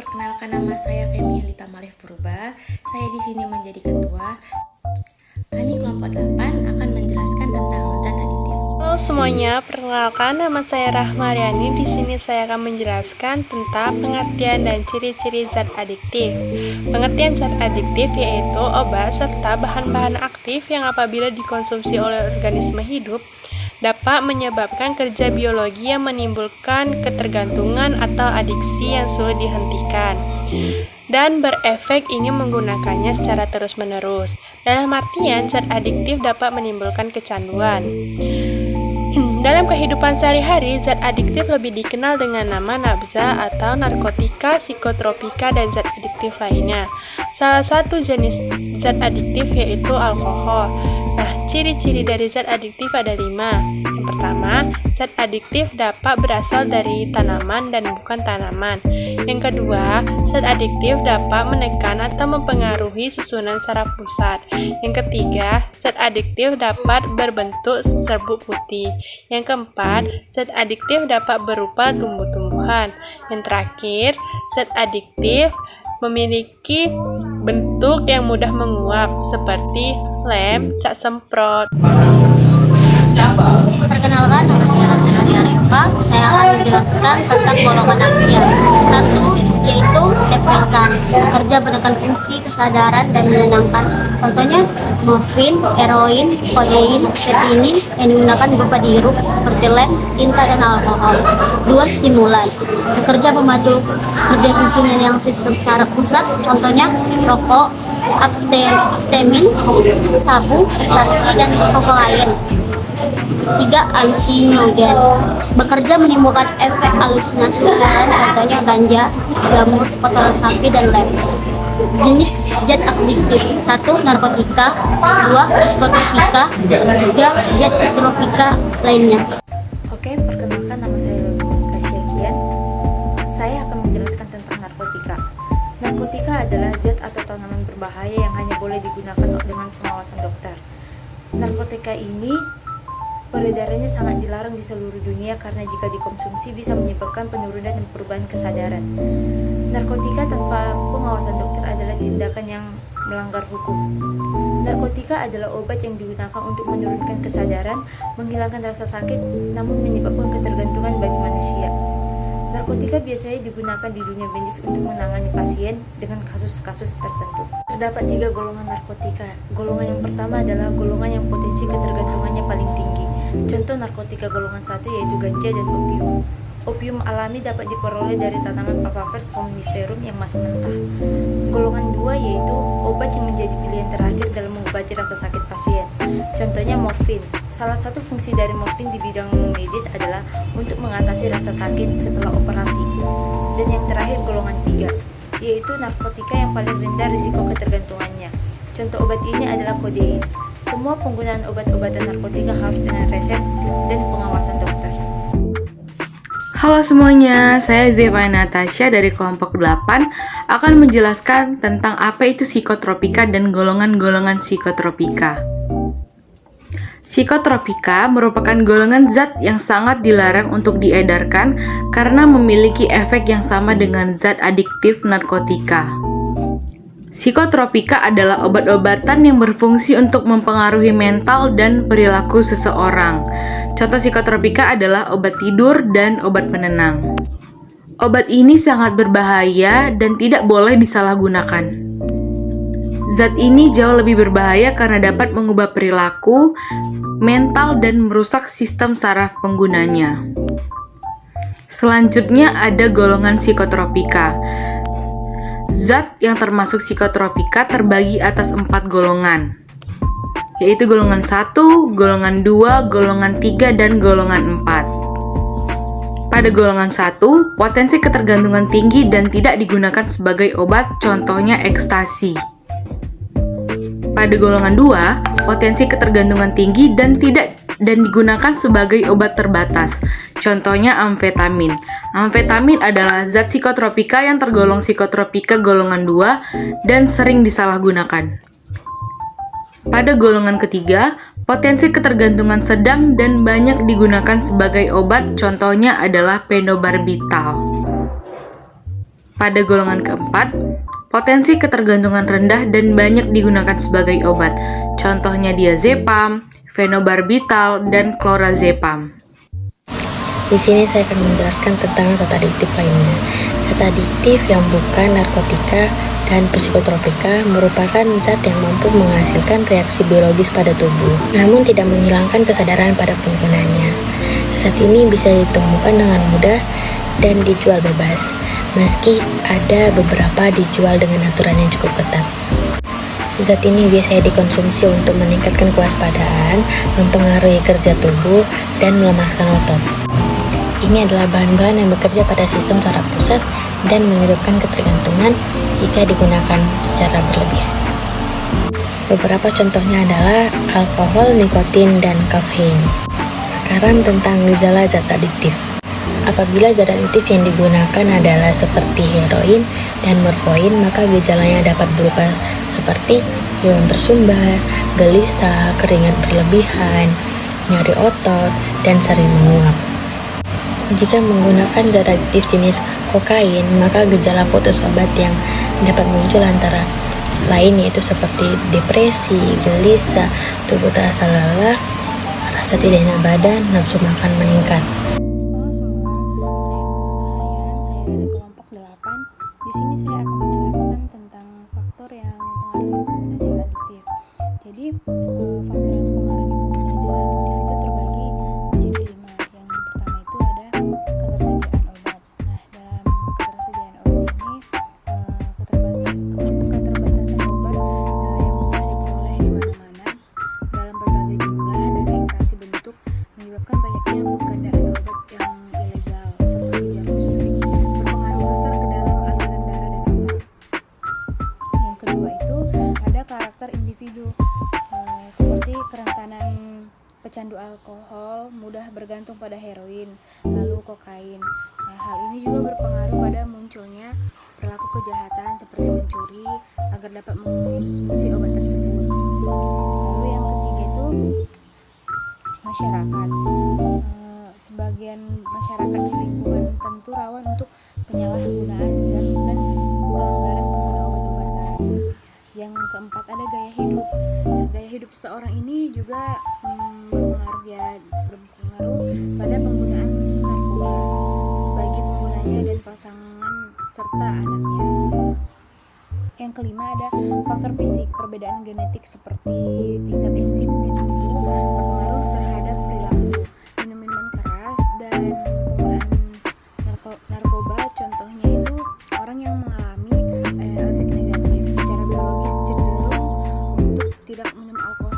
perkenalkan nama saya Femi Helita Malih Purba. Saya di sini menjadi ketua. Kami kelompok 8 akan menjelaskan tentang zat adiktif. Halo semuanya, perkenalkan nama saya Rahma Riani. Di sini saya akan menjelaskan tentang pengertian dan ciri-ciri zat adiktif. Pengertian zat adiktif yaitu obat serta bahan-bahan aktif yang apabila dikonsumsi oleh organisme hidup dapat menyebabkan kerja biologi yang menimbulkan ketergantungan atau adiksi yang sulit dihentikan dan berefek ingin menggunakannya secara terus-menerus. Dalam artian, zat adiktif dapat menimbulkan kecanduan. Dalam kehidupan sehari-hari, zat adiktif lebih dikenal dengan nama nabza atau narkotika, psikotropika, dan zat adiktif lainnya. Salah satu jenis zat adiktif yaitu alkohol. Nah, ciri-ciri dari zat adiktif ada 5. Yang pertama, zat adiktif dapat berasal dari tanaman dan bukan tanaman. Yang kedua, zat adiktif dapat menekan atau mempengaruhi susunan saraf pusat. Yang ketiga, zat adiktif dapat berbentuk serbuk putih. Yang keempat, zat adiktif dapat berupa tumbuh-tumbuhan. Yang terakhir, zat adiktif memiliki bentuk yang mudah menguap seperti lem, cat semprot. Perkenalkan, nama saya Rasulani Arifah. Saya akan menjelaskan tentang golongan aktif. 1. Yaitu depresan, bekerja menekan fungsi kesadaran dan menenangkan. Contohnya morfin, heroin, kodein, ketinin yang digunakan berupa dihirup seperti lem, tinta, dan alkohol. 2. Stimulan, bekerja memacu kerja susunan yang sistem saraf pusat. Contohnya rokok, aptemin, sabu, ekstasi, dan kokain. 3. Halusinogen, bekerja menimbulkan efek halusinasi contohnya ganja, jamur, kotoran sapi, dan lem. Jenis zat adiktif: 1. Narkotika, 2. psikotropika, 3. zat psikotropika lainnya. Oke, perkenalkan nama saya Monika Syakian. Saya akan menjelaskan tentang narkotika. Narkotika adalah zat atau tanaman berbahaya yang hanya boleh digunakan dengan pengawasan dokter. Narkotika ini peredarannya sangat dilarang di seluruh dunia karena jika dikonsumsi bisa menyebabkan penurunan dan perubahan kesadaran. Narkotika tanpa pengawasan dokter adalah tindakan yang melanggar hukum. Narkotika adalah obat yang digunakan untuk menurunkan kesadaran, menghilangkan rasa sakit, namun menyebabkan ketergantungan bagi manusia. Narkotika biasanya digunakan di dunia medis untuk menangani pasien dengan kasus-kasus tertentu. Terdapat 3 golongan narkotika. Golongan yang pertama adalah golongan yang potensi ketergantungannya paling tinggi. Contoh narkotika golongan 1 yaitu ganja dan opium. Opium alami dapat diperoleh dari tanaman Papaver somniferum yang masih mentah. Golongan 2 yaitu obat yang menjadi pilihan terakhir dalam mengobati rasa sakit pasien. Contohnya morfin. Salah satu fungsi dari morfin di bidang medis adalah untuk mengatasi rasa sakit setelah operasi. Dan yang terakhir golongan 3 yaitu narkotika yang paling rendah risiko ketergantungannya. Contoh obat ini adalah kodein. Semua penggunaan obat-obatan narkotika harus dengan resep dan pengawasan dokter. Halo semuanya, saya Zefa Natasha dari kelompok 8 akan menjelaskan tentang apa itu psikotropika dan golongan-golongan psikotropika. Psikotropika merupakan golongan zat yang sangat dilarang untuk diedarkan karena memiliki efek yang sama dengan zat adiktif narkotika. Psikotropika adalah obat-obatan yang berfungsi untuk mempengaruhi mental dan perilaku seseorang. Contoh psikotropika adalah obat tidur dan obat penenang. Obat ini sangat berbahaya dan tidak boleh disalahgunakan. Zat ini jauh lebih berbahaya karena dapat mengubah perilaku, mental, dan merusak sistem saraf penggunanya. Selanjutnya ada golongan psikotropika. Zat yang termasuk psikotropika terbagi atas 4 golongan, yaitu golongan 1, golongan 2, golongan 3, dan golongan 4. Pada golongan 1, potensi ketergantungan tinggi dan tidak digunakan sebagai obat, contohnya ekstasi. Pada golongan 2, potensi ketergantungan tinggi dan digunakan sebagai obat terbatas, contohnya amfetamin. Amfetamin adalah zat psikotropika yang tergolong psikotropika golongan 2 dan sering disalahgunakan. Pada golongan ketiga, potensi ketergantungan sedang dan banyak digunakan sebagai obat, contohnya adalah phenobarbital. Pada golongan keempat, potensi ketergantungan rendah dan banyak digunakan sebagai obat. Contohnya diazepam, fenobarbital, dan clorazepam. Di sini saya akan menjelaskan tentang zat adiktif lainnya. Zat adiktif yang bukan narkotika dan psikotropika merupakan zat yang mampu menghasilkan reaksi biologis pada tubuh, namun tidak menghilangkan kesadaran pada penggunanya. Zat ini bisa ditemukan dengan mudah dan dijual bebas, meski ada beberapa dijual dengan aturan yang cukup ketat. Zat ini biasanya dikonsumsi untuk meningkatkan kewaspadaan, mempengaruhi kerja tubuh, dan melemaskan otot. Ini adalah bahan-bahan yang bekerja pada sistem saraf pusat dan menyebabkan ketergantungan jika digunakan secara berlebihan. Beberapa contohnya adalah alkohol, nikotin, dan kafein. Sekarang tentang gejala zat adiktif. Apabila zat adiktif yang digunakan adalah seperti heroin dan morfin, maka gejalanya dapat berupa seperti hilang tersumbat, gelisah, keringat berlebihan, nyeri otot, dan sering menguap. Jika menggunakan zat adiktif jenis kokain, maka gejala putus obat yang dapat muncul antara lain yaitu seperti depresi, gelisah, tubuh terasa lelah, rasa tidak enak badan, nafsu makan meningkat. Halo semua, saya dari kelompok 8. Di sini saya akan menjelaskan tentang faktor yang mempengaruhi pengguna zat adiktif. Jadi, faktor yang mempengaruhi pengguna zat adiktif itu terbagi menjadi 5. Yang pertama itu ada ketersediaan obat. Nah, dalam ketersediaan obat ini, keterbatasan obat yang mudah diperoleh di mana-mana dalam berbagai jumlah dan literasi bentuk menyebabkan banyaknya penggandaan obat yang ilegal seperti jarum suntik berpengaruh besar ke dalam aliran darah dan otak. Yang kedua itu ada karakter individu, seperti kerentanan pecandu alkohol mudah bergantung pada heroin, lalu kokain. Nah, hal ini juga berpengaruh pada munculnya perilaku kejahatan seperti mencuri agar dapat mengonsumsi obat tersebut. Lalu yang ketiga itu masyarakat. Sebagian masyarakat di lingkungan tentu rawan untuk penyalahgunaan zat dan pelanggaran pengguna obat-obatan. Yang keempat ada gaya hidup. Nah, gaya hidup seseorang ini juga berpengaruh pada penggunaan narkoba bagi penggunanya dan pasangan serta anaknya. Yang kelima ada faktor fisik. Perbedaan genetik seperti tingkat enzim di tubuh berpengaruh terhadap perilaku. Minuman keras dan penggunaan narkoba contohnya itu orang yang mengalami efek negatif secara biologis cenderung untuk tidak minum alkohol